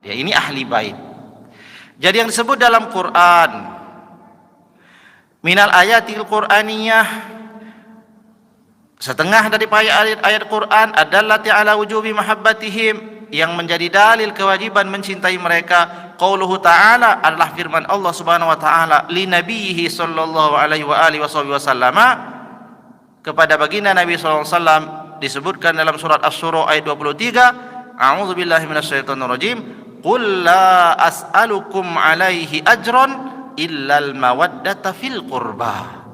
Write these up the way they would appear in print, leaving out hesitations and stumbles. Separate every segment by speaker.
Speaker 1: Ya, ini ahli bait. Jadi yang disebut dalam Quran minal ayatil Qur'aniyah, setengah dari ayat-ayat Quran adalah ta'ala wujubi mahabbatihim, yang menjadi dalil kewajiban mencintai mereka. Qauluhu ta'ala adalah firman Allah Subhanahu wa taala li nabiyhi sallallahu alaihi wa alihi wasallam, kepada baginda Nabi sallallahu alaihi wasallam, disebutkan dalam surat Asy-Syura ayat 23, a'udzubillahi minasyaitonir rajim, qul la as'alukum alaihi ajran illal mawaddata fil qurba.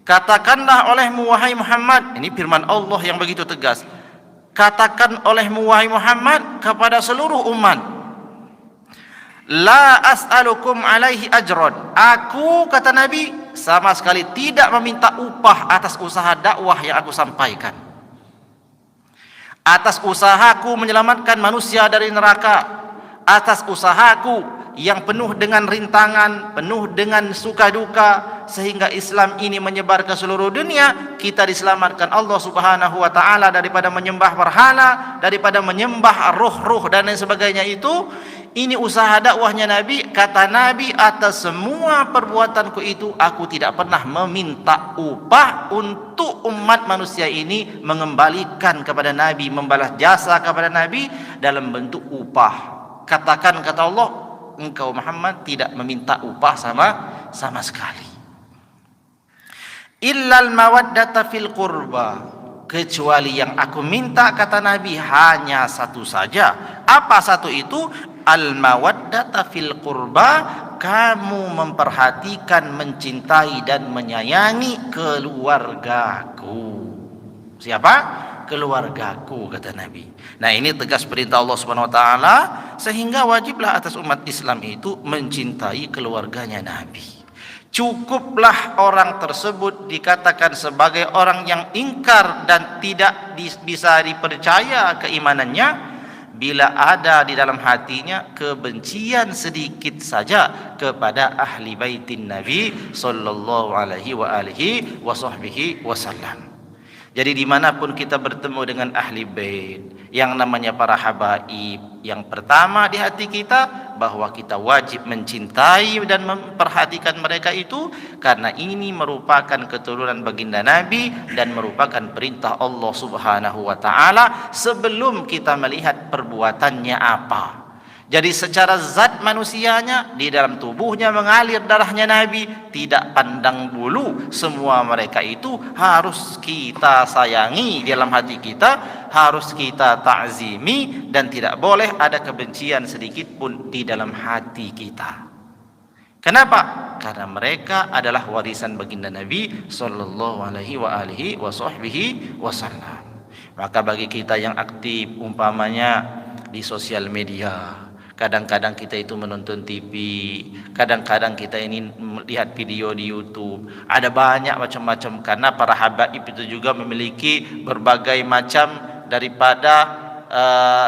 Speaker 1: Katakanlah olehmu wahai Muhammad, ini firman Allah yang begitu tegas, katakan olehmu wahai Muhammad kepada seluruh umat, la as'alukum alaihi ajran, aku, kata Nabi, sama sekali tidak meminta upah atas usaha dakwah yang aku sampaikan, atas usahaku menyelamatkan manusia dari neraka, atas usahaku yang penuh dengan rintangan, penuh dengan suka duka, sehingga Islam ini menyebar ke seluruh dunia. Kita diselamatkan Allah Subhanahu wa taala daripada menyembah berhala, daripada menyembah ruh-ruh dan lain sebagainya itu. Ini usaha dakwahnya Nabi. Kata Nabi, atas semua perbuatanku itu aku tidak pernah meminta upah untuk umat manusia ini mengembalikan kepada Nabi, membalas jasa kepada Nabi dalam bentuk upah. Katakan, kata Allah, engkau Muhammad tidak meminta upah sama sekali. Illal mawaddata fil qurba, kecuali yang aku minta, kata Nabi, hanya satu saja. Apa satu itu? Al mawaddata fil qurba, kamu memperhatikan, mencintai dan menyayangi keluargaku. Siapa? Keluargaku, kata Nabi. Nah, ini tegas perintah Allah Subhanahu wa taala, sehingga wajiblah atas umat Islam itu mencintai keluarganya Nabi. Cukuplah orang tersebut dikatakan sebagai orang yang ingkar dan tidak bisa dipercaya keimanannya bila ada di dalam hatinya kebencian sedikit saja kepada ahli baitin Nabi sallallahu alaihi wa alihi wasallam. Jadi dimanapun kita bertemu dengan ahli bait, yang namanya para habaib, yang pertama di hati kita bahwa kita wajib mencintai dan memperhatikan mereka itu, karena ini merupakan keturunan baginda Nabi dan merupakan perintah Allah Subhanahu wa taala sebelum kita melihat perbuatannya apa. Jadi secara zat manusianya, di dalam tubuhnya mengalir darahnya Nabi, tidak pandang bulu, semua mereka itu harus kita sayangi di dalam hati kita, harus kita ta'zimi, dan tidak boleh ada kebencian sedikit pun di dalam hati kita. Kenapa? Karena mereka adalah warisan baginda Nabi sallallahu alaihi wa alihi wasallam. Maka bagi kita yang aktif umpamanya di sosial media, kadang-kadang kita itu menonton TV, kadang-kadang kita ini melihat video di YouTube, ada banyak macam-macam, karena para habaib itu juga memiliki berbagai macam daripada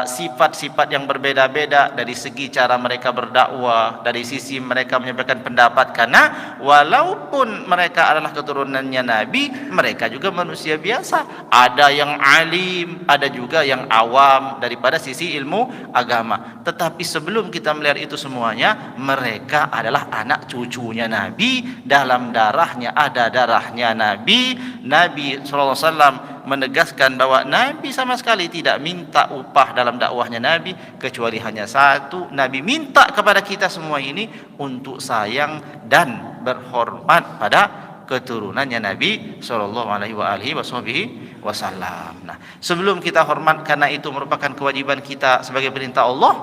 Speaker 1: sifat-sifat yang berbeda-beda dari segi cara mereka berdakwah, dari sisi mereka menyampaikan pendapat. Karena walaupun mereka adalah keturunannya Nabi, mereka juga manusia biasa, ada yang alim, ada juga yang awam daripada sisi ilmu agama. Tetapi sebelum kita melihat itu semuanya, mereka adalah anak cucunya Nabi, dalam darahnya ada darahnya Nabi. Nabi SAW menegaskan bahwa Nabi sama sekali tidak minta upah dalam dakwahnya Nabi, kecuali hanya satu, Nabi minta kepada kita semua ini untuk sayang dan berhormat pada keturunannya Nabi sallallahu alaihi wasallam. Nah, sebelum kita hormat, karena itu merupakan kewajiban kita sebagai perintah Allah,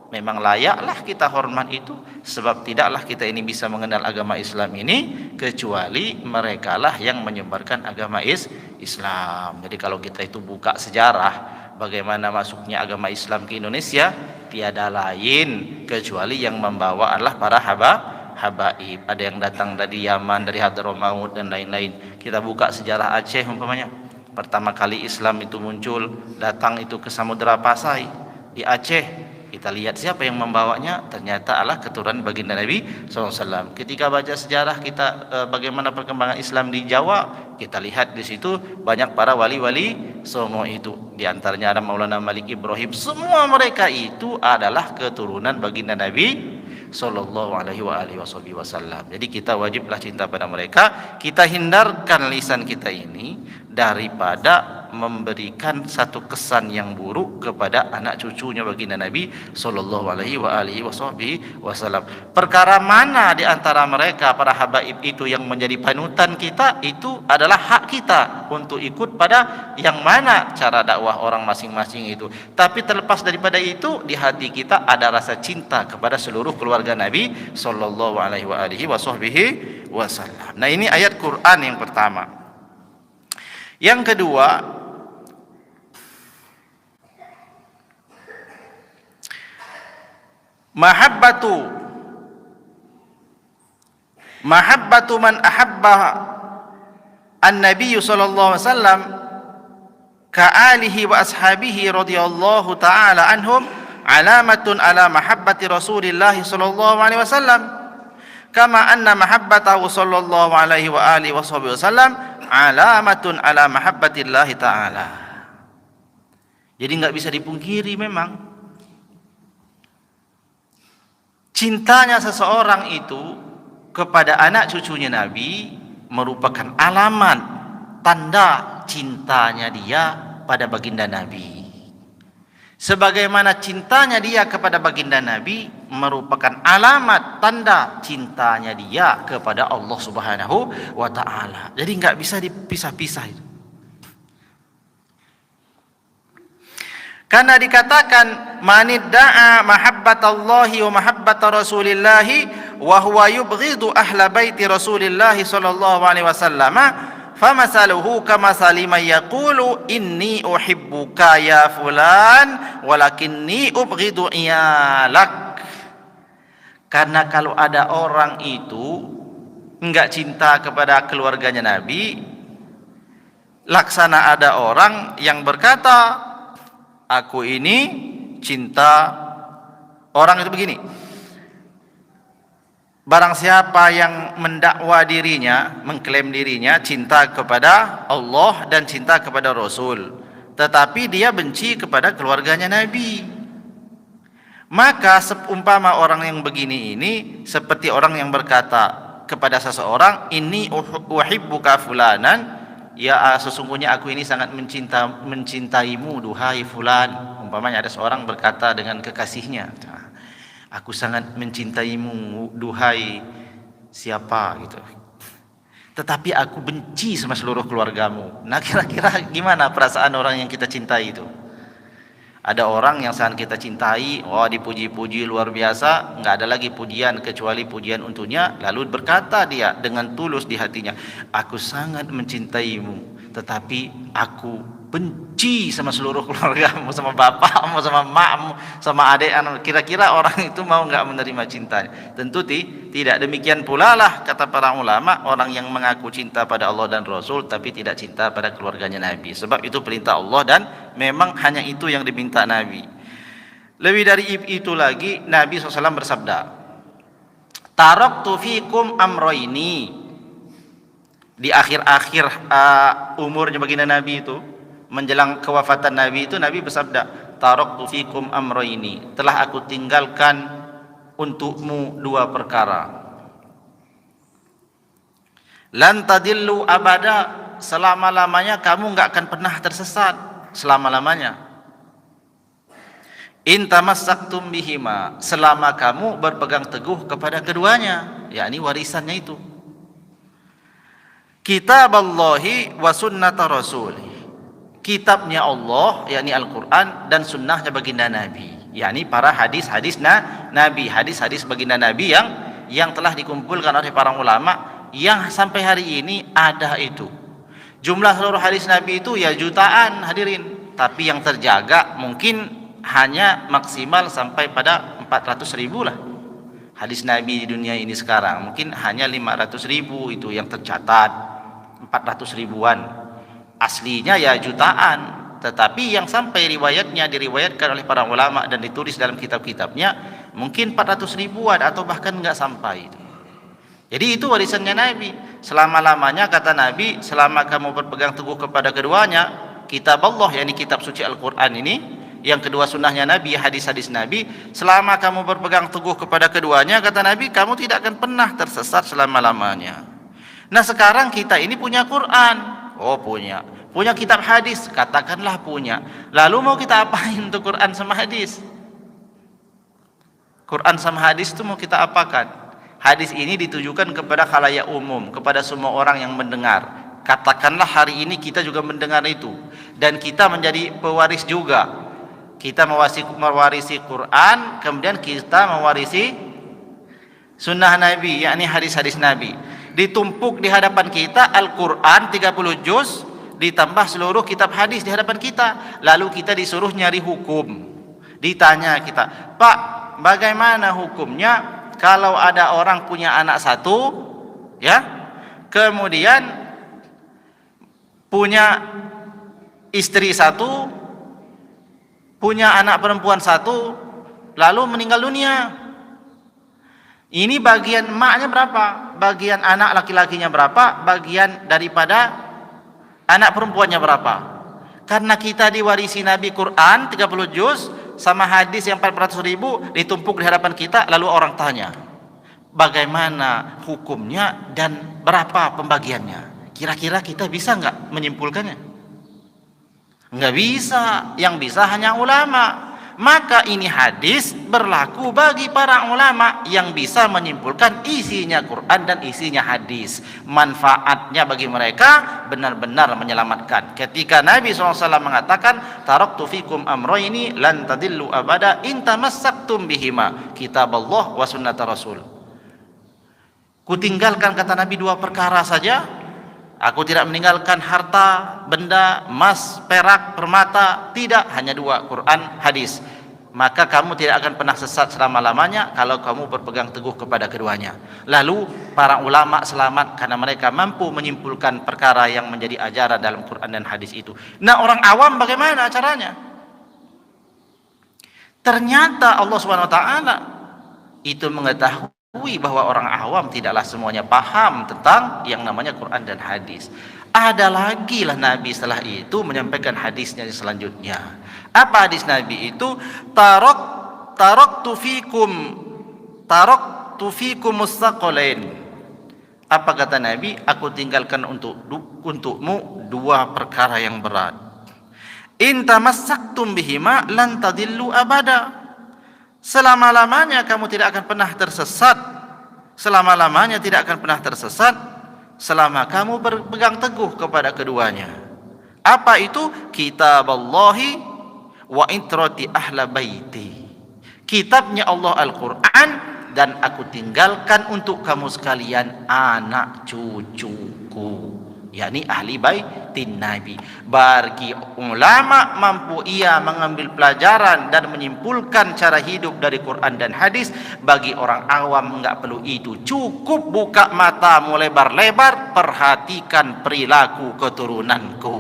Speaker 1: memang layaklah kita hormat itu, sebab tidaklah kita ini bisa mengenal agama Islam ini kecuali merekalah yang menyebarkan agama Islam. Jadi kalau kita itu buka sejarah bagaimana masuknya agama Islam ke Indonesia, tiada lain kecuali yang membawa adalah para habaib. Ada yang datang dari Yaman, dari Hadramaut dan lain-lain. Kita buka sejarah Aceh umpamanya, pertama kali Islam itu muncul, datang itu ke Samudra Pasai di Aceh. Kita lihat siapa yang membawanya, ternyata adalah keturunan baginda Nabi SAW. Ketika baca sejarah kita bagaimana perkembangan Islam di Jawa, kita lihat di situ banyak para wali-wali Songo itu. Di antaranya ada Maulana Malik Ibrahim. Semua mereka itu adalah keturunan baginda Nabi Sallallahu alaihi wasallam. Jadi kita wajiblah cinta pada mereka. Kita hindarkan lisan kita ini daripada memberikan satu kesan yang buruk kepada anak cucunya baginda Nabi Sallallahu alaihi wasallam. Perkara mana di antara mereka para habaib itu yang menjadi panutan kita, itu adalah hak kita untuk ikut pada yang mana cara dakwah orang masing-masing itu. Tapi terlepas daripada itu, di hati kita ada rasa cinta kepada seluruh keluarga Nabi Sallallahu alaihi wasallam. Nah, ini ayat Quran yang pertama. Yang kedua, mahabbatu man ahabba an-nabiy sallallahu alaihi wasallam ka alihi wa ashabihi radhiyallahu taala anhum alamatun ala mahabbati Rasulillah sallallahu alaihi wasallam kama anna mahabbatahu sallallahu alaihi wa alihi wasallam alamatun ala mahabbatillah taala. Jadi enggak bisa dipungkiri memang cintanya seseorang itu kepada anak cucunya Nabi merupakan alamat tanda cintanya dia pada baginda Nabi. Sebagaimana cintanya dia kepada baginda Nabi merupakan alamat tanda cintanya dia kepada Allah Subhanahu wa taala. Jadi enggak bisa dipisah-pisah itu. Karena dikatakan manidda'a mahabbatallahi wa mahabbata rasulillahi wa huwa yubghidu ahla baiti rasulillahi sallallahu alaihi wasallam famasaluhu kamasali man yaqulu inni uhibbuka ya fulan walakinni ubghidu iyalak. Karena kalau ada orang itu enggak cinta kepada keluarganya Nabi, laksana ada orang yang berkata, aku ini cinta. Orang itu begini, barang siapa yang mendakwa dirinya, mengklaim dirinya cinta kepada Allah dan cinta kepada Rasul, tetapi dia benci kepada keluarganya Nabi, maka seumpama orang yang begini ini seperti orang yang berkata kepada seseorang, ini uhibbuka fulanan, ya sesungguhnya aku ini sangat mencintaimu duhai fulan. Umpamanya ada seorang berkata dengan kekasihnya, aku sangat mencintaimu duhai siapa gitu, tetapi aku benci sama seluruh keluargamu. Nah, kira-kira gimana perasaan orang yang kita cintai itu? Ada orang yang sangat kita cintai, dipuji-puji luar biasa, enggak ada lagi pujian kecuali pujian untuknya, lalu berkata dia dengan tulus di hatinya, aku sangat mencintaimu, tetapi aku benci sama seluruh keluargamu, sama bapakmu, sama makmu, sama adik anak. Kira-kira orang itu mau enggak menerima cintanya? Tentu tidak. Demikian pula lah kata para ulama, orang yang mengaku cinta pada Allah dan Rasul tapi tidak cinta pada keluarganya Nabi. Sebab itu perintah Allah dan memang hanya itu yang diminta Nabi. Lebih dari itu lagi, Nabi SAW bersabda, taraktu fikum amroini. Di akhir-akhir umurnya baginda Nabi itu, menjelang kewafatan Nabi itu, Nabi bersabda, taraktu fikum amroini, telah aku tinggalkan untukmu dua perkara. Lan tadillu abada, selama-lamanya kamu enggak akan pernah tersesat, selama-lamanya. In tamassaktum bihima, selama kamu berpegang teguh kepada keduanya, yakni warisannya itu. Kitaballahi wa sunnata rasulih, kitabnya Allah yakni Al-Quran dan sunnahnya baginda Nabi, yakni para hadis-hadis Nabi, hadis-hadis baginda Nabi yang telah dikumpulkan oleh para ulama, yang sampai hari ini ada itu. Jumlah seluruh hadis Nabi itu ya jutaan hadirin, tapi yang terjaga mungkin hanya maksimal sampai pada 400.000 lah hadis Nabi di dunia ini sekarang. Mungkin hanya 500.000 itu yang tercatat, 400.000-an. Aslinya ya jutaan. tetapi yang sampai riwayatnya diriwayatkan oleh para ulama dan ditulis dalam kitab-kitabnya mungkin 400 ribuan atau bahkan nggak sampai. Jadi itu warisannya Nabi. Selama-lamanya kata Nabi, selama kamu berpegang teguh kepada keduanya, kitab Allah, yakni kitab suci Al-Quran ini, yang kedua sunnahnya Nabi, hadis-hadis Nabi, selama kamu berpegang teguh kepada keduanya, kata Nabi, kamu tidak akan pernah tersesat selama-lamanya. Nah sekarang kita ini punya Quran. Oh punya. Punya kitab hadis, katakanlah punya. Lalu mau kita apain untuk Quran sama hadis? Quran sama hadis itu mau kita apakan? Hadis ini ditujukan kepada khalayak umum, kepada semua orang yang mendengar. Katakanlah hari ini kita juga mendengar itu, dan kita menjadi pewaris juga. Kita mewarisi Quran, kemudian kita mewarisi sunnah Nabi, yakni hadis-hadis Nabi. Ditumpuk di hadapan kita Al-Quran 30 juz, ditambah seluruh kitab hadis di hadapan kita. Lalu kita disuruh nyari hukum. Ditanya kita, Pak, bagaimana hukumnya kalau ada orang punya anak satu, ya, kemudian punya istri satu, punya anak perempuan satu, lalu meninggal dunia. Ini bagian emaknya berapa? Bagian anak laki-lakinya berapa? Bagian daripada anak perempuannya berapa? Karena kita diwarisi Nabi Quran 30 juz sama hadis yang 400 ribu ditumpuk di hadapan kita, lalu orang tanya bagaimana hukumnya dan berapa pembagiannya. Kira-kira kita bisa nggak menyimpulkannya? Nggak bisa. Yang bisa hanya ulama. Maka ini hadis berlaku bagi para ulama yang bisa menyimpulkan isinya Quran dan isinya hadis. Manfaatnya bagi mereka benar-benar menyelamatkan. Ketika Nabi SAW mengatakan, taraktu fikum amroini lan tadillu abada in tamassaktum bihima, kitab Allah wa sunnata Rasul. Kutinggalkan, kata Nabi, 2 perkara saja. Aku tidak meninggalkan harta, benda, emas, perak, permata. Tidak, hanya 2, Quran, hadis. Maka kamu tidak akan pernah sesat selama-lamanya kalau kamu berpegang teguh kepada keduanya. Lalu para ulama selamat karena mereka mampu menyimpulkan perkara yang menjadi ajaran dalam Quran dan hadis itu. Nah orang awam bagaimana caranya? Ternyata Allah SWT itu mengetahui bahwa orang awam tidaklah semuanya paham tentang yang namanya Quran dan hadis. Ada lagi lah Nabi setelah itu menyampaikan hadisnya selanjutnya. Apa hadis Nabi itu? Taraktu fikum mustaqalain. Apa kata Nabi? Aku tinggalkan untukmu 2 perkara yang berat. In tamassaktum bihima lan tadillu abada. Selama-lamanya kamu tidak akan pernah tersesat. Selama-lamanya tidak akan pernah tersesat selama kamu berpegang teguh kepada keduanya. Apa itu? Kitab Allahi wa intrati ahla baiti. Kitabnya Allah Al-Quran, dan aku tinggalkan untuk kamu sekalian anak cucuku, yakni ahli baitin Nabi. Bagi ulama mampu ia mengambil pelajaran dan menyimpulkan cara hidup dari Quran dan hadis. Bagi orang awam enggak perlu itu, cukup buka matamu lebar-lebar, perhatikan perilaku keturunanku,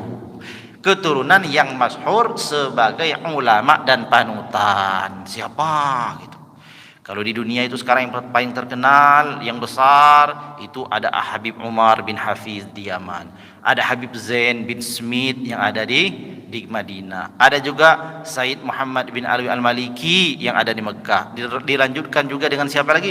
Speaker 1: keturunan yang masyhur sebagai ulama dan panutan. Siapa gitu? Kalau di dunia itu sekarang yang paling terkenal, yang besar itu ada Habib Umar bin Hafiz di Yaman, ada Habib Zain bin Smith yang ada di Madinah, ada juga Said Muhammad bin Alwi Al-Maliki yang ada di Mekah. Dilanjutkan juga dengan siapa lagi?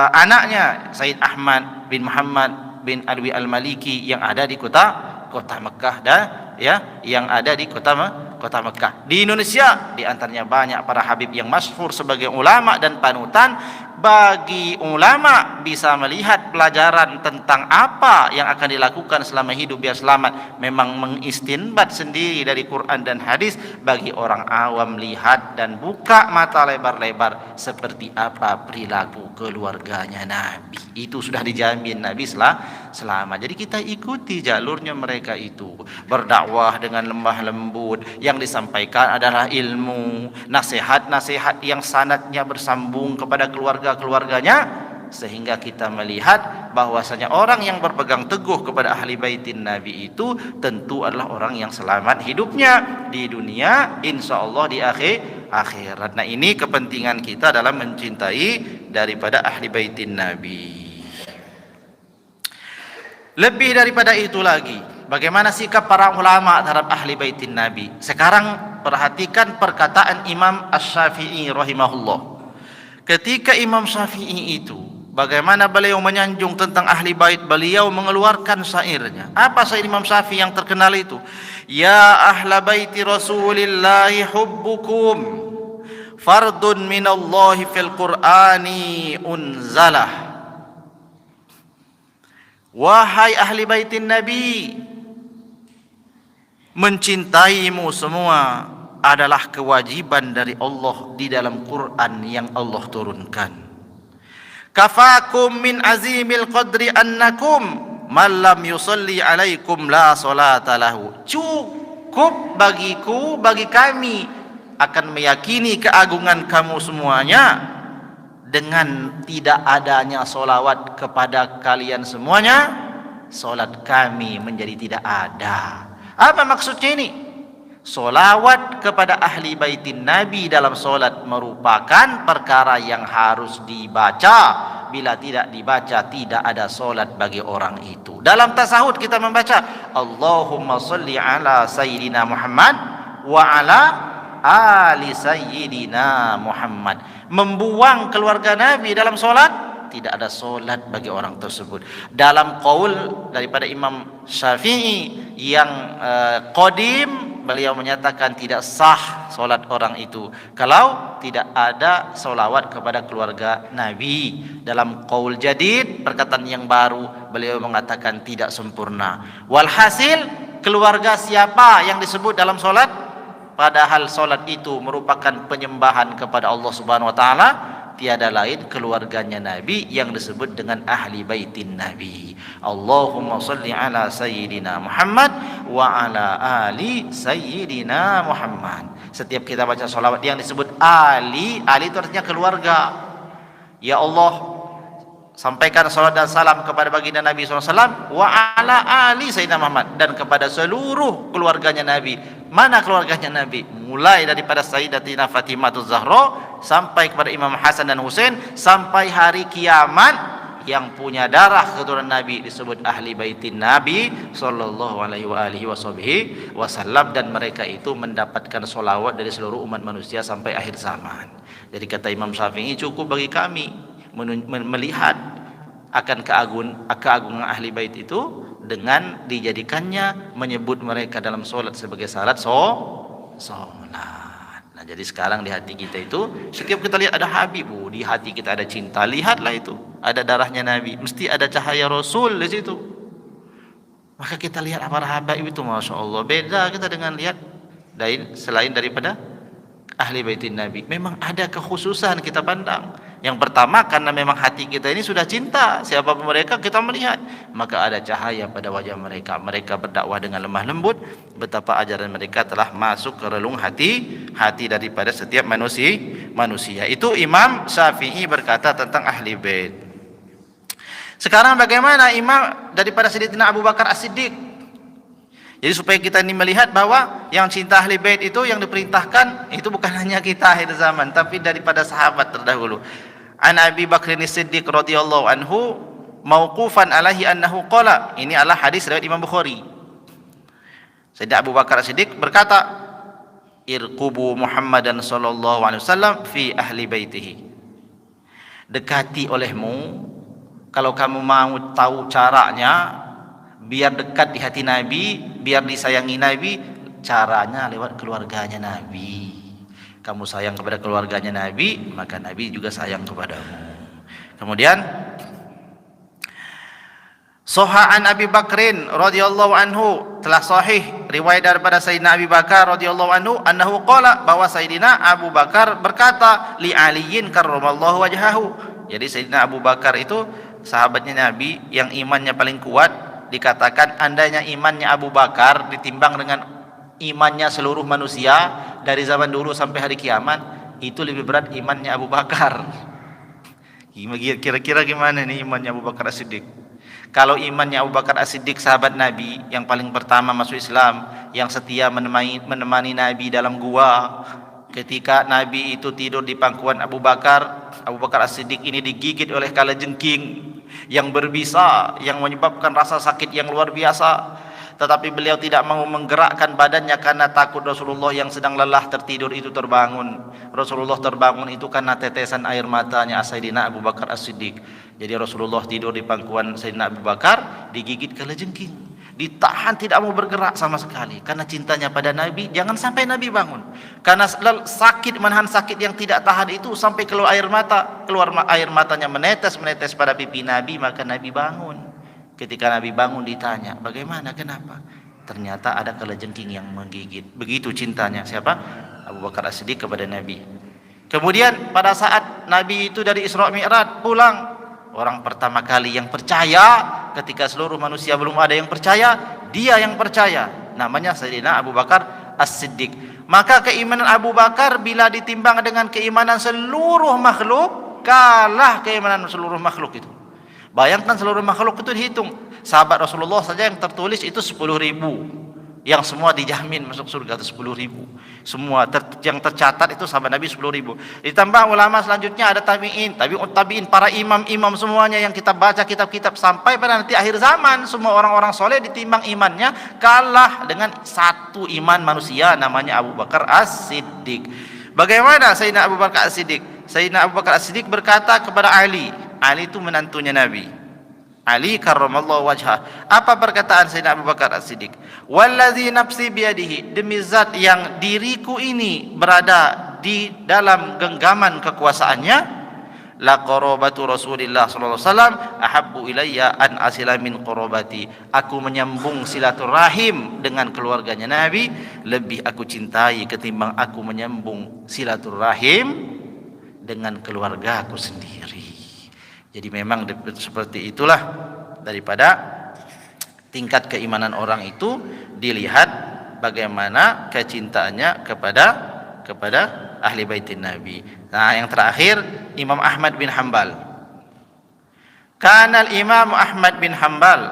Speaker 1: Anaknya Said Ahmad bin Muhammad bin Alwi Al-Maliki yang ada di kota Mekah, dan ya yang ada di kota Mekah. Di Indonesia di antaranya banyak para habib yang masyhur sebagai ulama dan panutan. Bagi ulama bisa melihat pelajaran tentang apa yang akan dilakukan selama hidup biar selamat, memang mengistinbat sendiri dari Quran dan hadis. Bagi orang awam lihat dan buka mata lebar-lebar seperti apa perilaku keluarganya Nabi. Itu sudah dijamin Nabi selamat. Jadi kita ikuti jalurnya mereka itu. Berdakwah dengan lemah lembut, yang disampaikan adalah ilmu, nasihat-nasihat yang sanadnya bersambung kepada keluarganya, sehingga kita melihat bahwasanya orang yang berpegang teguh kepada ahli baitin Nabi itu tentu adalah orang yang selamat hidupnya di dunia, insyaallah di akhirat. Nah, ini kepentingan kita dalam mencintai daripada ahli baitin Nabi. Lebih daripada itu lagi, bagaimana sikap para ulama terhadap ahli baitin Nabi? Sekarang perhatikan perkataan Imam Asy-Syafi'i rahimahullah. Ketika Imam Syafi'i itu, bagaimana beliau menyanjung tentang ahli bait, beliau mengeluarkan syairnya. Apa syair Imam Syafi'i yang terkenal itu? Ya ahla baiti Rasulillahi hubbukum fardun minallahi fil Qur'ani unzalah. Wahai ahli baitin Nabi, mencintaimu semua adalah kewajiban dari Allah di dalam Quran yang Allah turunkan. Kafakum min azimil qadri annakum man lam yusalli alaikum la salata lahu. Cukup bagiku, bagi kami akan meyakini keagungan kamu semuanya dengan tidak adanya solawat kepada kalian semuanya, solat kami menjadi tidak ada. Apa maksudnya ini? Solawat kepada ahli baitin Nabi dalam solat merupakan perkara yang harus dibaca. Bila tidak dibaca, tidak ada solat bagi orang itu. Dalam tasahud kita membaca Allahumma salli ala Sayyidina Muhammad wa ala ali Sayyidina Muhammad. Membuang keluarga Nabi dalam solat, tidak ada solat bagi orang tersebut. Dalam qaul daripada Imam Syafi'i yang qadim, beliau menyatakan tidak sah solat orang itu kalau tidak ada solawat kepada keluarga Nabi. Dalam qaul jadid, perkataan yang baru, beliau mengatakan tidak sempurna. Walhasil, keluarga siapa yang disebut dalam solat? Padahal solat itu merupakan penyembahan kepada Allah Subhanahu wa taala, tiada lain keluarganya Nabi yang disebut dengan ahli baitin Nabi. Allahumma salli ala Sayyidina Muhammad wa ala ali Sayyidina Muhammad. Setiap kita baca salawat yang disebut ali itu artinya keluarga. Ya Allah, sampaikan salat dan salam kepada baginda Nabi SAW wa ala ali Sayyidina Muhammad, dan kepada seluruh keluarganya Nabi. Mana keluarganya Nabi? Mulai daripada Sayyidatina Fatimah Zahra sampai kepada Imam Hasan dan Husain, sampai hari kiamat yang punya darah keturunan Nabi disebut ahli baitin Nabi sallallahu alaihi wasallam, dan mereka itu mendapatkan solawat dari seluruh umat manusia sampai akhir zaman. Jadi kata Imam Syafi'i, cukup bagi kami melihat akan keagungan ahli bait itu dengan dijadikannya menyebut mereka dalam solat sebagai syarat solat. Nah, jadi sekarang di hati kita itu, setiap kita lihat ada Habib, di hati kita ada cinta. Lihatlah itu, ada darahnya Nabi, mesti ada cahaya Rasul di situ. Maka kita lihat para Habib itu, masya Allah, beda kita dengan lihat selain daripada ahli baitin Nabi. Memang ada kekhususan kita pandang. Yang pertama, karena memang hati kita ini sudah cinta siapapun mereka, kita melihat, maka ada cahaya pada wajah mereka. Mereka berdakwah dengan lemah lembut, betapa ajaran mereka telah masuk ke relung hati daripada setiap manusia. Itu Imam Syafi'i berkata tentang ahli bait. Sekarang bagaimana imam daripada Sayyidina Abu Bakar As-Siddiq? Jadi supaya kita ini melihat bahwa yang cinta ahli bait itu yang diperintahkan itu bukan hanya kita akhir zaman, tapi daripada sahabat terdahulu. An Abi Bakr As-Siddiq radhiyallahu anhu mauqufan alaihi annahu qala. Ini adalah hadis riwayat Imam Bukhari. Sayyidina Abu Bakar As-Siddiq berkata, irqubu Muhammadan sallallahu alaihi wasallam fi ahli baitihi. Dekati olehmu, kalau kamu mau tahu caranya biar dekat di hati Nabi, biar disayangi Nabi, caranya lewat keluarganya Nabi. Kamu sayang kepada keluarganya Nabi, maka Nabi juga sayang kepadamu. Kemudian Sohaan Abi Bakrin radhiyallahu anhu, telah sahih riwayat daripada Sayyidina Abi Bakar radhiyallahu anhu annahu qala, bahwa Sayyidina Abu Bakar berkata, li aliyin karramallahu wajhahu. Jadi Sayyidina Abu Bakar itu sahabatnya Nabi yang imannya paling kuat. Dikatakan andainya imannya Abu Bakar ditimbang dengan imannya seluruh manusia dari zaman dulu sampai hari kiamat, itu lebih berat imannya Abu Bakar. Kira-kira gimana nih imannya Abu Bakar As-Siddiq? Kalau imannya Abu Bakar As-Siddiq sahabat Nabi yang paling pertama masuk Islam, yang setia menemani Nabi dalam gua, ketika Nabi itu tidur di pangkuan Abu Bakar As-Siddiq ini digigit oleh kalajengking yang berbisa, yang menyebabkan rasa sakit yang luar biasa. Tetapi beliau tidak mau menggerakkan badannya karena takut Rasulullah yang sedang lelah tertidur itu terbangun. Rasulullah terbangun itu karena tetesan air matanya Sayyidina Abu Bakar As-Siddiq. Jadi Rasulullah tidur di pangkuan Sayyidina Abu Bakar, digigit kalajengking, ditahan tidak mau bergerak sama sekali karena cintanya pada Nabi. Jangan sampai Nabi bangun, karena sakit, menahan sakit yang tidak tahan itu sampai keluar air matanya menetes pada pipi Nabi. Maka Nabi bangun. Ketika Nabi bangun ditanya, bagaimana, kenapa? Ternyata ada kalajengking yang menggigit. Begitu cintanya siapa? Abu Bakar As-Siddiq kepada Nabi. Kemudian pada saat Nabi itu dari Isra Mi'raj pulang, orang pertama kali yang percaya ketika seluruh manusia belum ada yang percaya, dia yang percaya. Namanya Sayyidina Abu Bakar As-Siddiq. Maka keimanan Abu Bakar bila ditimbang dengan keimanan seluruh makhluk, kalah keimanan seluruh makhluk itu. Bayangkan seluruh makhluk itu dihitung. Sahabat Rasulullah saja yang tertulis itu 10.000. Yang semua dijamin masuk surga itu 10.000. Semua yang tercatat itu sahabat Nabi 10.000. Ditambah ulama selanjutnya ada tabi'in, tabi'in, para imam-imam semuanya yang kita baca kitab-kitab sampai pada nanti akhir zaman. Semua orang-orang soleh ditimbang imannya kalah dengan satu iman manusia namanya Abu Bakar As-Siddiq. Bagaimana Sayyidina Abu Bakar As-Siddiq? Sayyidina Abu Bakar As-Siddiq berkata kepada Ali itu menantunya Nabi, Ali karramallahu wajhah. Apa perkataan Sayyidina Abu Bakar As-Siddiq? Wallazi nafsi biyadihi, demi zat yang diriku ini berada di dalam genggaman kekuasaannya, la qarabatu Rasulillah sallallahu alaihi wasallam ahabbu ilayya an asila min qarabati. Aku menyambung silaturahim dengan keluarganya Nabi lebih aku cintai ketimbang aku menyambung silaturahim dengan keluargaku sendiri. Jadi memang seperti itulah, daripada tingkat keimanan orang itu dilihat bagaimana kecintaannya kepada ahli baitin Nabi. Nah, yang terakhir Imam Ahmad bin Hanbal. Kanal Imam Ahmad bin Hanbal,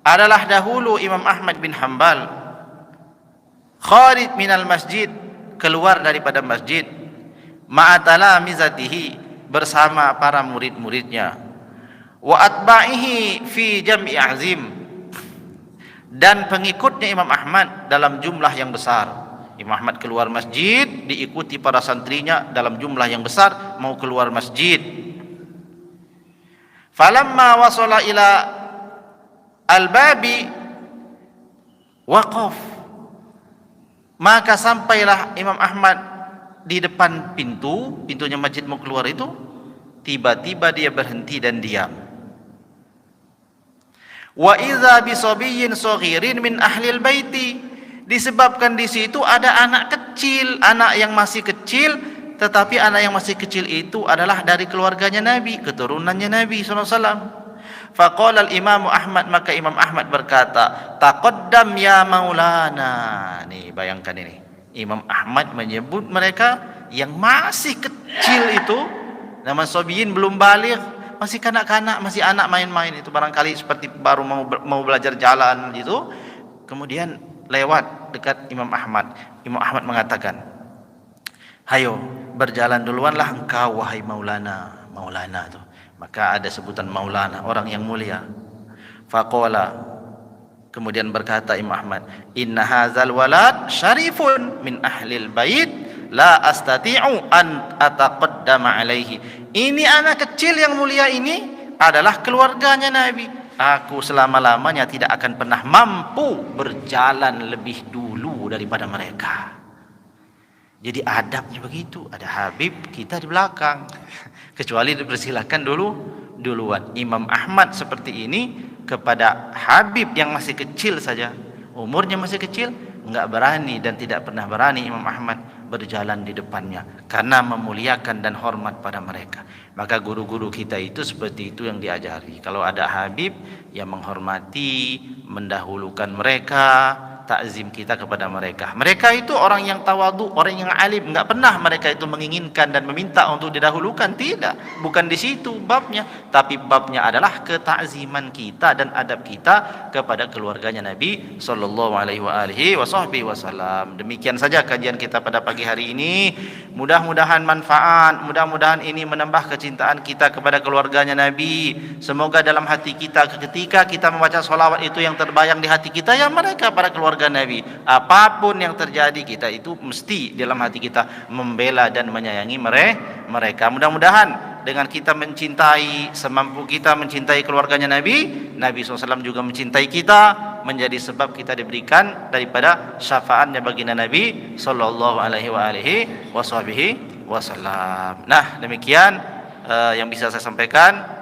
Speaker 1: adalah dahulu Imam Ahmad bin Hanbal kharij minal masjid, keluar daripada masjid, ma'atala mizatihi, bersama para murid-muridnya, wa atba'ihi fi jam'i azim, dan pengikutnya Imam Ahmad dalam jumlah yang besar. Imam Ahmad keluar masjid diikuti para santrinya dalam jumlah yang besar mau keluar masjid. Falamma wasala ila al-babi waqaf, maka sampailah Imam Ahmad di depan pintunya masjid mau keluar itu, tiba-tiba dia berhenti dan diam. Wa idza bisabiyyin saghirin min ahlil baiti, disebabkan di situ ada anak kecil, anak yang masih kecil, tetapi anak yang masih kecil itu adalah dari keluarganya Nabi, keturunannya Nabi sallallahu alaihi wasallam. Faqala al-Imam Ahmad, maka Imam Ahmad berkata, taqaddam ya Maulana. Nih bayangkan ini, Imam Ahmad menyebut mereka yang masih kecil itu, nama sobiyin, belum baligh, masih kanak-kanak, masih anak main-main itu, barangkali seperti baru mau belajar jalan gitu. Kemudian lewat dekat Imam Ahmad. Imam Ahmad mengatakan, hayo berjalan duluanlah engkau wahai Maulana. Maulana itu, maka ada sebutan Maulana, orang yang mulia. Faqala, kemudian berkata Imam Ahmad, inna hadzal walad syarifun min ahlil bait la astati'u an ataqaddama alaihi. Ini anak kecil yang mulia ini adalah keluarganya Nabi. Aku selama-lamanya tidak akan pernah mampu berjalan lebih dulu daripada mereka. Jadi adabnya begitu, ada Habib, kita di belakang. Kecuali dipersilakan duluan. Imam Ahmad seperti ini kepada Habib yang masih kecil saja, umurnya masih kecil, enggak berani dan tidak pernah berani Imam Ahmad berjalan di depannya karena memuliakan dan hormat pada mereka. Maka guru-guru kita itu seperti itu yang diajari. Kalau ada Habib yang menghormati, mendahulukan mereka ta'zim kita kepada mereka. Mereka itu orang yang tawadu, orang yang alim, enggak pernah mereka itu menginginkan dan meminta untuk didahulukan, tidak. Bukan di situ babnya, tapi babnya adalah ketakziman kita dan adab kita kepada keluarganya Nabi sallallahu alaihi wasallam. Demikian saja kajian kita pada pagi hari ini. Mudah-mudahan manfaat, mudah-mudahan ini menambah kecintaan kita kepada keluarganya Nabi. Semoga dalam hati kita ketika kita membaca sholawat itu yang terbayang di hati kita ya mereka para keluarga Nabi. Apapun yang terjadi kita itu mesti dalam hati kita membela dan menyayangi mereka. Mudah-mudahan dengan kita mencintai semampu kita mencintai keluarganya Nabi, Nabi SAW juga mencintai kita, menjadi sebab kita diberikan daripada syafaatnya baginda Nabi sallallahu alaihi wasallam. Nah, demikian yang bisa saya sampaikan.